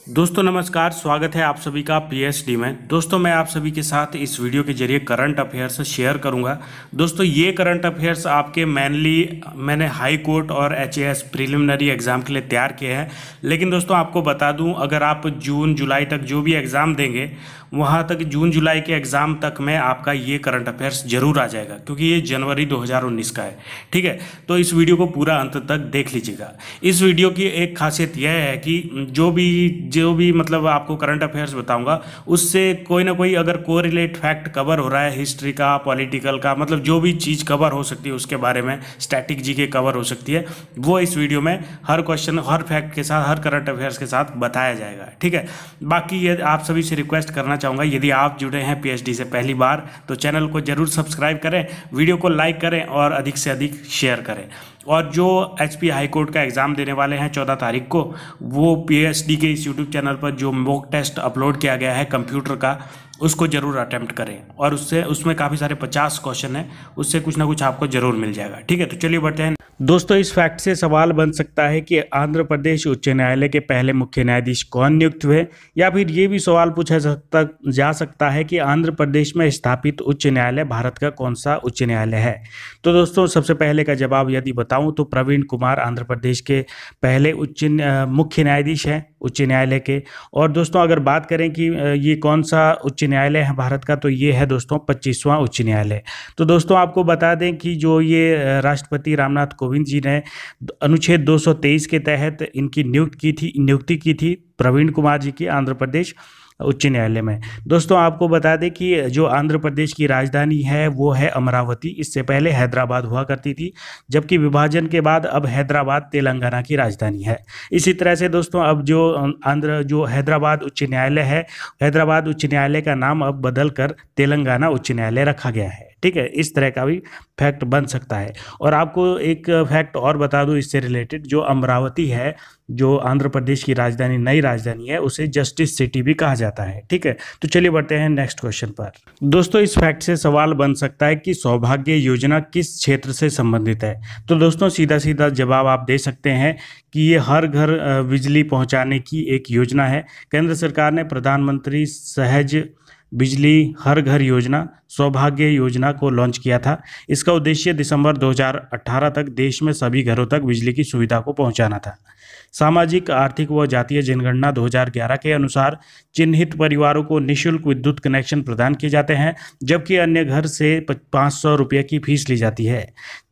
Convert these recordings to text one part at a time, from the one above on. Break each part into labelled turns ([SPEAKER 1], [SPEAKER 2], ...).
[SPEAKER 1] दोस्तों नमस्कार, स्वागत है आप सभी का पीएचडी में। दोस्तों मैं आप सभी के साथ इस वीडियो के जरिए करंट अफेयर्स शेयर करूंगा। दोस्तों ये करंट अफेयर्स आपके मेनली मैंने हाई कोर्ट और एचएएस प्रिलिमिनरी एग्ज़ाम के लिए तैयार किए हैं। लेकिन दोस्तों आपको बता दूं, अगर आप जून जुलाई तक जो भी एग्ज़ाम देंगे वहाँ तक जून जुलाई के एग्ज़ाम तक में आपका ये करंट अफेयर्स जरूर आ जाएगा, क्योंकि ये जनवरी 2019 का है। ठीक है, तो इस वीडियो को पूरा अंत तक देख लीजिएगा। इस वीडियो की एक खासियत यह है कि जो भी मतलब आपको करंट अफेयर्स बताऊंगा उससे कोई ना कोई अगर कोरिलेट फैक्ट कवर हो रहा है, हिस्ट्री का, पॉलिटिकल का, मतलब जो भी चीज़ कवर हो सकती है उसके बारे में, स्टैटिक जी के कवर हो सकती है, वो इस वीडियो में हर क्वेश्चन, हर फैक्ट के साथ, हर करंट अफेयर्स के साथ बताया जाएगा। ठीक है, बाकी ये आप सभी से रिक्वेस्ट करना चाहूँगा, यदि आप जुड़े हैं पीएचडी से पहली बार तो चैनल को जरूर सब्सक्राइब करें, वीडियो को लाइक करें और अधिक से अधिक शेयर करें। और जो एचपी हाई कोर्ट का एग्ज़ाम देने वाले हैं 14 तारीख को, वो पीएचडी के इस यूट्यूब चैनल पर जो मॉक टेस्ट अपलोड किया गया है कंप्यूटर का, उसको जरूर अटेम्प्ट करें। और उसमें काफ़ी सारे 50 क्वेश्चन हैं, उससे कुछ ना कुछ आपको जरूर मिल जाएगा। ठीक है, तो चलिए बढ़ते हैं। दोस्तों इस फैक्ट से सवाल बन सकता है कि आंध्र प्रदेश उच्च न्यायालय के पहले मुख्य न्यायाधीश कौन नियुक्त हुए, या फिर ये भी सवाल पूछा जा सकता है कि आंध्र प्रदेश में स्थापित उच्च न्यायालय भारत का कौन सा उच्च न्यायालय है। तो दोस्तों सबसे पहले का जवाब यदि बताऊं तो प्रवीण कुमार आंध्र प्रदेश के पहले मुख्य न्यायाधीश हैं उच्च न्यायालय के। और दोस्तों अगर बात करें कि ये कौन सा उच्च न्यायालय है भारत का, तो ये है दोस्तों 25वां उच्च न्यायालय। तो दोस्तों आपको बता दें कि जो ये राष्ट्रपति रामनाथ कोविंद जी ने अनुच्छेद 223 के तहत इनकी नियुक्ति की थी प्रवीण कुमार जी की आंध्र प्रदेश उच्च न्यायालय में। दोस्तों आपको बता दें कि जो आंध्र प्रदेश की राजधानी है वो है अमरावती। इससे पहले हैदराबाद हुआ करती थी, जबकि विभाजन के बाद अब हैदराबाद तेलंगाना की राजधानी है। इसी तरह से दोस्तों अब जो हैदराबाद उच्च न्यायालय है, हैदराबाद उच्च न्यायालय का नाम अब बदल कर तेलंगाना उच्च न्यायालय रखा गया है। ठीक है, इस तरह का भी फैक्ट बन सकता है। और आपको एक फैक्ट और बता दूं इससे रिलेटेड, जो अमरावती है, जो आंध्र प्रदेश की राजधानी, नई राजधानी है, उसे जस्टिस सिटी भी कहा जाता है। ठीक है, तो चलिए बढ़ते हैं नेक्स्ट क्वेश्चन पर। दोस्तों इस फैक्ट से सवाल बन सकता है कि सौभाग्य योजना किस क्षेत्र से संबंधित है। तो दोस्तों सीधा सीधा जवाब आप दे सकते हैं कि ये हर घर बिजली पहुंचाने की एक योजना है। केंद्र सरकार ने प्रधानमंत्री सहज बिजली हर घर योजना, सौभाग्य योजना को लॉन्च किया था। इसका उद्देश्य दिसंबर 2018 तक देश में सभी घरों तक बिजली की सुविधा को पहुंचाना था। सामाजिक, आर्थिक व जातीय जनगणना 2011 के अनुसार चिन्हित परिवारों को निःशुल्क विद्युत कनेक्शन प्रदान किए जाते हैं, जबकि अन्य घर से 500 रुपये की फीस ली जाती है।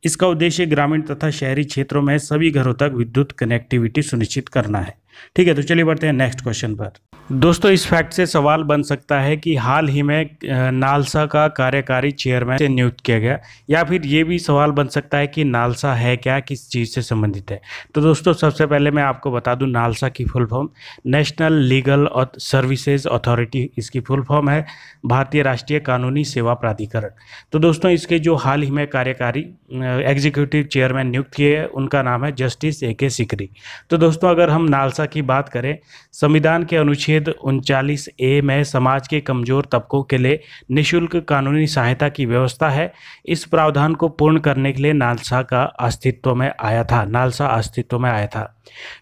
[SPEAKER 1] इसका उद्देश्य ग्रामीण तथा शहरी क्षेत्रों में सभी घरों तक विद्युत कनेक्टिविटी सुनिश्चित करना है। ठीक है, तो चलिए बढ़ते हैं नेक्स्ट क्वेश्चन पर। दोस्तों इस फैक्ट से सवाल बन सकता है कि हाल ही में नालसा का कार्यकारी चेयरमैन से नियुक्त किया गया, या फिर ये भी सवाल बन सकता है कि नालसा है क्या, किस चीज़ से संबंधित है। तो दोस्तों सबसे पहले मैं आपको बता दूं नालसा की full form national legal services authority, इसकी फुल फॉर्म है भारतीय राष्ट्रीय कानूनी सेवा प्राधिकरण। तो दोस्तों इसके जो हाल ही में कार्यकारी एग्जीक्यूटिव चेयरमैन नियुक्त किए हैं उनका नाम है जस्टिस AK सिकरी। तो दोस्तों अगर हम नालसा की बात करें, संविधान के अनुच्छेद 39A में समाज के कमजोर तबकों के लिए निःशुल्क कानूनी सहायता की व्यवस्था है। इस प्रावधान को पूर्ण करने के लिए नालसा अस्तित्व में आया था।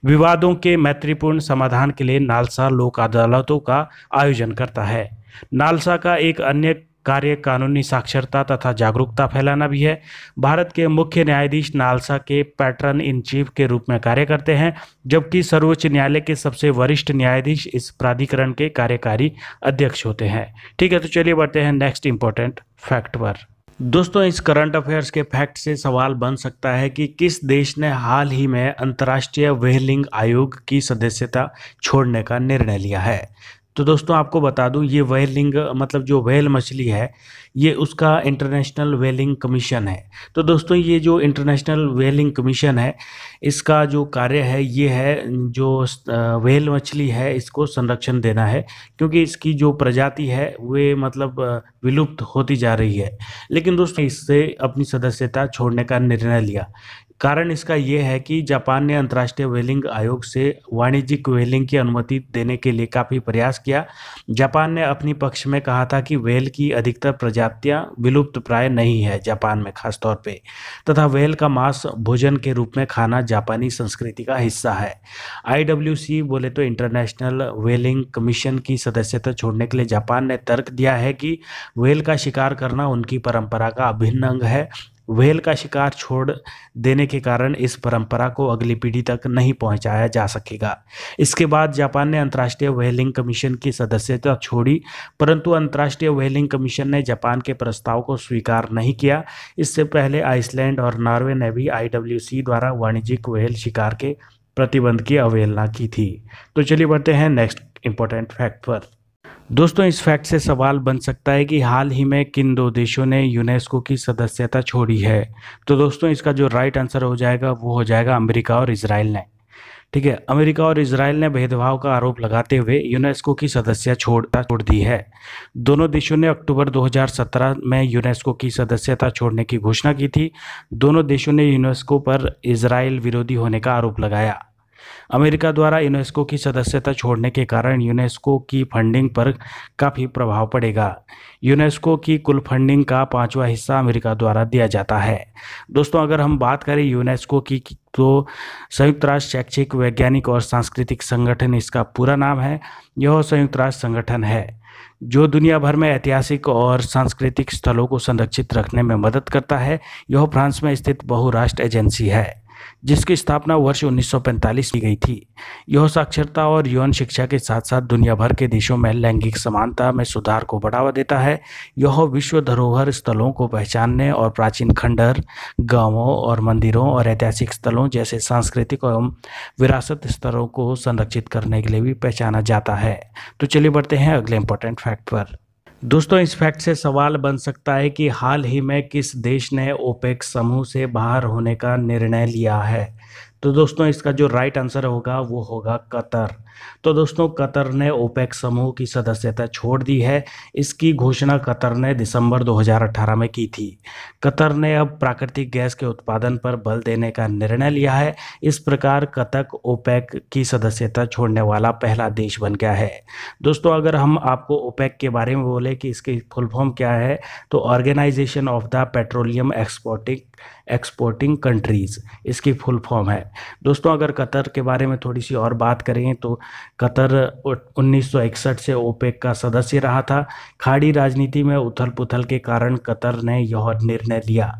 [SPEAKER 1] विवादों के मैत्रीपूर्ण समाधान के लिए नालसा लोक अदालतों का आयोजन करता है। नालसा का एक अन्य कार्य कानूनी साक्षरता तथा जागरूकता फैलाना भी है। भारत के मुख्य न्यायाधीश नालसा के पैटर्न इन चीफ के रूप में कार्य करते हैं, जबकि सर्वोच्च न्यायालय के सबसे वरिष्ठ न्यायाधीश इस प्राधिकरण के कार्यकारी अध्यक्ष होते हैं। ठीक है, तो चलिए बढ़ते हैं नेक्स्ट इंपॉर्टेंट फैक्ट पर। दोस्तों इस करंट अफेयर्स के फैक्ट से सवाल बन सकता है कि किस देश ने हाल ही में अंतर्राष्ट्रीय व्हेलिंग आयोग की सदस्यता छोड़ने का निर्णय लिया है। तो दोस्तों आपको बता दूं, ये व्हेलिंग मतलब जो व्हेल मछली है, ये उसका इंटरनेशनल व्हेलिंग कमीशन है। तो दोस्तों ये जो इंटरनेशनल व्हेलिंग कमीशन है, इसका जो कार्य है ये है जो व्हेल मछली है इसको संरक्षण देना है, क्योंकि इसकी जो प्रजाति है वे मतलब विलुप्त होती जा रही है। लेकिन दोस्तों इससे अपनी सदस्यता छोड़ने का निर्णय लिया। कारण इसका ये है कि जापान ने अंतर्राष्ट्रीय व्हेलिंग आयोग से वाणिज्यिक व्हेलिंग की अनुमति देने के लिए काफ़ी प्रयास किया। जापान ने अपनी पक्ष में कहा था कि व्हेल की अधिकतर प्रजातियां विलुप्त प्राय नहीं है जापान में खास तौर पे, तथा व्हेल का मांस भोजन के रूप में खाना जापानी संस्कृति का हिस्सा है। IWC बोले तो इंटरनेशनल व्हेलिंग कमीशन की सदस्यता छोड़ने के लिए जापान ने तर्क दिया है कि व्हेल का शिकार करना उनकी परंपरा का अभिन्न अंग है। व्हेल का शिकार छोड़ देने के कारण इस परंपरा को अगली पीढ़ी तक नहीं पहुंचाया जा सकेगा। इसके बाद जापान ने अंतर्राष्ट्रीय व्हेलिंग कमीशन की सदस्यता छोड़ी, परंतु अंतर्राष्ट्रीय व्हेलिंग कमीशन ने जापान के प्रस्ताव को स्वीकार नहीं किया। इससे पहले आइसलैंड और नॉर्वे ने भी IWC द्वारा वाणिज्यिक व्हेल शिकार के प्रतिबंध की अवहेलना की थी। तो चलिए बढ़ते हैं नेक्स्ट इंपॉर्टेंट फैक्ट पर। दोस्तों, इस फैक्ट से सवाल बन सकता है कि हाल ही में किन दो देशों ने यूनेस्को की सदस्यता छोड़ी है। तो दोस्तों, इसका जो राइट आंसर हो जाएगा वो हो जाएगा अमेरिका और इजराइल ने। ठीक है, अमेरिका और इजराइल ने भेदभाव का आरोप लगाते हुए यूनेस्को की सदस्यता छोड़ दी है। दोनों देशों ने अक्टूबर 2017 में यूनेस्को की सदस्यता छोड़ने की घोषणा की थी। दोनों देशों ने यूनेस्को पर इजराइल विरोधी होने का आरोप लगाया। अमेरिका द्वारा यूनेस्को की सदस्यता छोड़ने के कारण यूनेस्को की फंडिंग पर काफ़ी प्रभाव पड़ेगा। यूनेस्को की कुल फंडिंग का 5वां हिस्सा अमेरिका द्वारा दिया जाता है। दोस्तों, अगर हम बात करें यूनेस्को की तो संयुक्त राष्ट्र शैक्षिक, वैज्ञानिक और सांस्कृतिक संगठन इसका पूरा नाम है। यह संयुक्त राष्ट्र संगठन है जो दुनिया भर में ऐतिहासिक और सांस्कृतिक स्थलों को संरक्षित रखने में मदद करता है। यह फ्रांस में स्थित बहुराष्ट्र एजेंसी है जिसकी स्थापना वर्ष 1945 की गई थी। यह साक्षरता और यौन शिक्षा के साथ साथ दुनिया भर के देशों में लैंगिक समानता में सुधार को बढ़ावा देता है। यह विश्व धरोहर स्थलों को पहचानने और प्राचीन खंडहर, गांवों और मंदिरों और ऐतिहासिक स्थलों जैसे सांस्कृतिक एवं विरासत स्थलों को संरक्षित करने के लिए भी पहचाना जाता है। तो चलिए बढ़ते हैं अगले इंपॉर्टेंट फैक्ट पर। दोस्तों, इस फैक्ट से सवाल बन सकता है कि हाल ही में किस देश ने ओपेक समूह से बाहर होने का निर्णय लिया है। तो दोस्तों, इसका जो राइट आंसर होगा वो होगा कतर। तो दोस्तों, कतर ने ओपेक समूह की सदस्यता छोड़ दी है। इसकी घोषणा कतर ने दिसंबर 2018 में की थी। कतर ने अब प्राकृतिक गैस के उत्पादन पर बल देने का निर्णय लिया है। इस प्रकार कतर ओपेक की सदस्यता छोड़ने वाला पहला देश बन गया है। दोस्तों, अगर हम आपको ओपेक के बारे में बोले कि इसकी फुल फॉर्म क्या है, तो organisation of the petroleum exporting countries इसकी फुल फॉर्म है। दोस्तों, अगर कतर के बारे में थोड़ी सी और बात करें तो कतर 1961 से ओपेक का सदस्य रहा था। खाड़ी राजनीति में उथल पुथल के कारण कतर ने यह निर्णय लिया।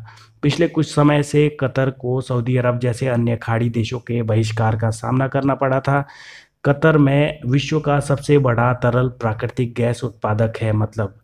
[SPEAKER 1] पिछले कुछ समय से कतर को सऊदी अरब जैसे अन्य खाड़ी देशों के बहिष्कार का सामना करना पड़ा था। कतर में विश्व का सबसे बड़ा तरल प्राकृतिक गैस उत्पादक है, मतलब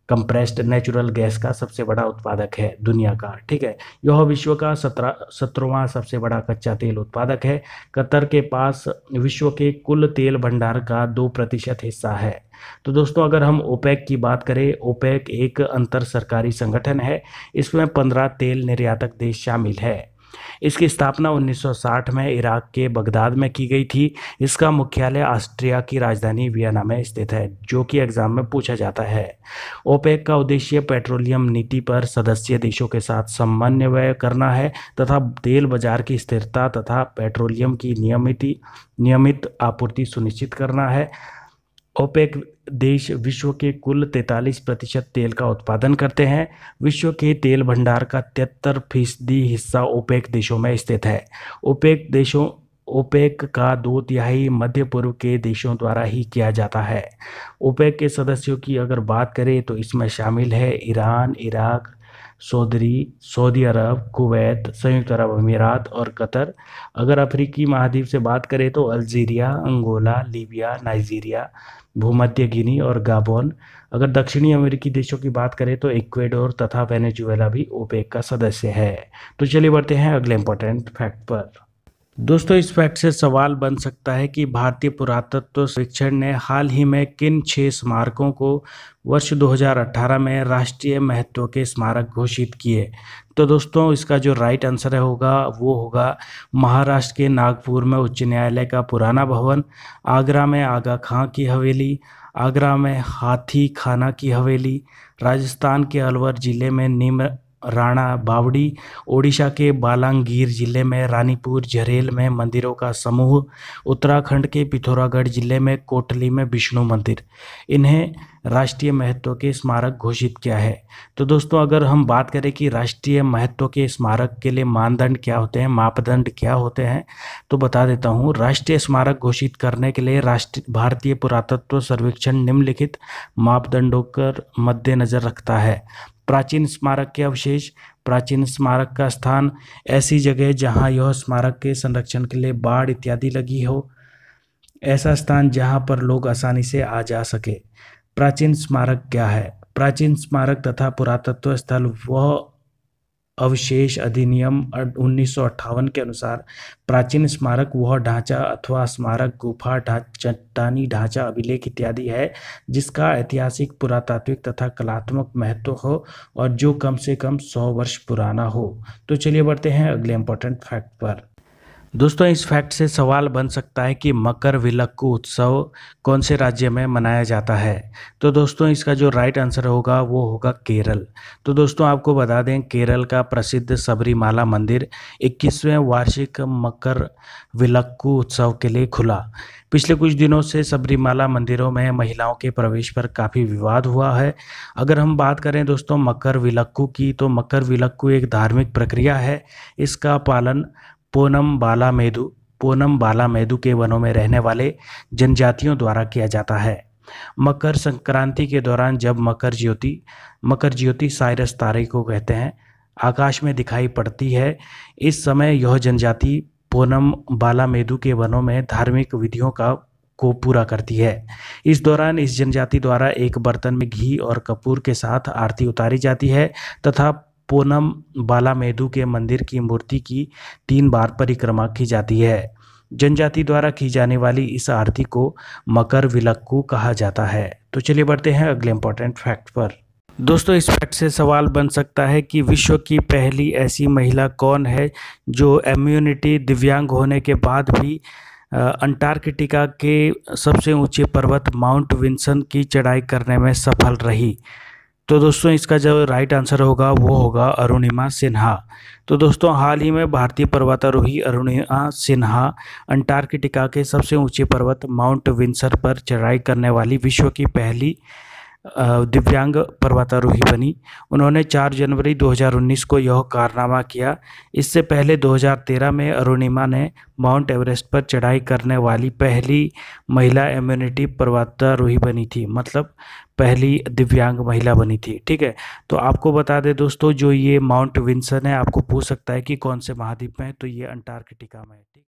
[SPEAKER 1] कंप्रेस्ड नेचुरल गैस का सबसे बड़ा उत्पादक है दुनिया का। ठीक है, यह विश्व का 17वां सबसे बड़ा कच्चा तेल उत्पादक है। कतर के पास विश्व के कुल तेल भंडार का 2% हिस्सा है। तो दोस्तों, अगर हम ओपेक की बात करें, ओपेक एक अंतर सरकारी संगठन है। इसमें 15 तेल निर्यातक देश शामिल है। इसकी स्थापना 1960 में इराक के बगदाद में की गई थी। इसका मुख्यालय ऑस्ट्रिया की राजधानी वियना में स्थित है, जो कि एग्जाम में पूछा जाता है। ओपेक का उद्देश्य पेट्रोलियम नीति पर सदस्य देशों के साथ समन्वय करना है तथा तेल बाजार की स्थिरता तथा पेट्रोलियम की नियमित आपूर्ति सुनिश्चित करना है। ओपेक देश विश्व के कुल 43% तेल का उत्पादन करते हैं। विश्व के तेल भंडार का 73% हिस्सा ओपेक देशों में स्थित है। ओपेक का 2/3 मध्य पूर्व के देशों द्वारा ही किया जाता है। ओपेक के सदस्यों की अगर बात करें तो इसमें शामिल है ईरान, इराक, सऊदी अरब, कुवैत, संयुक्त अरब अमीरात और कतर। अगर अफ्रीकी महाद्वीप से बात करें तो अल्जीरिया, अंगोला, लीबिया, नाइजीरिया, भूमध्य गिनी और गाबोन। अगर दक्षिणी अमेरिकी देशों की बात करें तो इक्वेडोर तथा वेनेजुएला भी ओपेक का सदस्य है। तो चलिए बढ़ते हैं अगले इंपॉर्टेंट फैक्ट पर। दोस्तों, इस फैक्ट से सवाल बन सकता है कि भारतीय पुरातत्व सर्वेक्षण ने हाल ही में किन 6 स्मारकों को वर्ष 2018 में राष्ट्रीय महत्व के स्मारक घोषित किए। तो दोस्तों, इसका जो राइट आंसर होगा वो होगा महाराष्ट्र के नागपुर में उच्च न्यायालय का पुराना भवन, आगरा में आगा खां की हवेली, आगरा में हाथी खाना की हवेली, राजस्थान के अलवर जिले में राणा बावड़ी, ओडिशा के बालांगीर जिले में रानीपुर झरेल में मंदिरों का समूह, उत्तराखंड के पिथौरागढ़ जिले में कोटली में विष्णु मंदिर, इन्हें राष्ट्रीय महत्व के स्मारक घोषित किया है। तो दोस्तों अगर हम बात करें कि राष्ट्रीय महत्व के स्मारक के लिए मानदंड क्या होते हैं, मापदंड क्या होते हैं, तो बता देता हूँ। राष्ट्रीय स्मारक घोषित करने के लिए भारतीय पुरातत्व सर्वेक्षण निम्नलिखित मापदंडों पर मद्देनजर रखता है। प्राचीन स्मारक के अवशेष, प्राचीन स्मारक का स्थान, ऐसी जगह जहां यह स्मारक के संरक्षण के लिए बाढ़ इत्यादि लगी हो, ऐसा स्थान जहां पर लोग आसानी से आ जा सके। प्राचीन स्मारक क्या है? प्राचीन स्मारक तथा पुरातत्व स्थल वह अवशेष अधिनियम 1958 के अनुसार प्राचीन स्मारक वह ढांचा अथवा स्मारक, गुफा, चट्टानी ढांचा, अभिलेख इत्यादि है जिसका ऐतिहासिक, पुरातात्विक तथा कलात्मक महत्व हो और जो कम से कम 100 वर्ष पुराना हो। तो चलिए बढ़ते हैं अगले इंपॉर्टेंट फैक्ट पर। दोस्तों इस फैक्ट से सवाल बन सकता है कि मकरविलक्कू उत्सव कौन से राज्य में मनाया जाता है। तो दोस्तों इसका जो राइट आंसर होगा वो होगा केरल। तो दोस्तों आपको बता दें केरल का प्रसिद्ध सबरीमाला मंदिर 21वें वार्षिक मकरविलक्कू उत्सव के लिए खुला। पिछले कुछ दिनों से सबरीमाला मंदिरों में महिलाओं के प्रवेश पर काफ़ी विवाद हुआ है। अगर हम बात करें दोस्तों मकरविलक्कू की, तो मकरविलक्कू एक धार्मिक प्रक्रिया है। इसका पालन पोनम बालामेदु के वनों में रहने वाले जनजातियों द्वारा किया जाता है। मकर संक्रांति के दौरान जब मकर ज्योति साइरस तारे को कहते हैं, आकाश में दिखाई पड़ती है, इस समय यह जनजाति पोनम बालामेदु के वनों में धार्मिक विधियों को पूरा करती है। इस दौरान इस जनजाति द्वारा एक बर्तन में घी और कपूर के साथ आरती उतारी जाती है तथा पोनम बालामेदु के मंदिर की मूर्ति की 3 बार परिक्रमा की जाती है। जनजाति द्वारा की जाने वाली इस आरती को मकरविलक्कू कहा जाता है। तो चलिए बढ़ते हैं अगले इंपॉर्टेंट फैक्ट पर। दोस्तों इस फैक्ट से सवाल बन सकता है कि विश्व की पहली ऐसी महिला कौन है जो इम्यूनिटी दिव्यांग होने के बाद भी अंटार्कटिका के सबसे ऊंचे पर्वत माउंट विंसन की चढ़ाई करने में सफल रही। तो दोस्तों इसका जो राइट आंसर होगा वो होगा अरुणिमा सिन्हा। तो दोस्तों हाल ही में भारतीय पर्वतारोही अरुणिमा सिन्हा अंटार्कटिका के सबसे ऊंचे पर्वत माउंट विंसन पर चढ़ाई करने वाली विश्व की पहली दिव्यांग पर्वतारोही बनी। उन्होंने 4 जनवरी 2019 को यह कारनामा किया। इससे पहले 2013 में अरुणिमा ने माउंट एवरेस्ट पर चढ़ाई करने वाली पहली महिला इम्यूनिटी पर्वतारोही बनी थी, मतलब पहली दिव्यांग महिला बनी थी। ठीक है, तो आपको बता दें दोस्तों जो ये माउंट विंसन है, आपको पूछ सकता है कि कौन से महाद्वीप में है, तो ये अंटार्कटिका में है।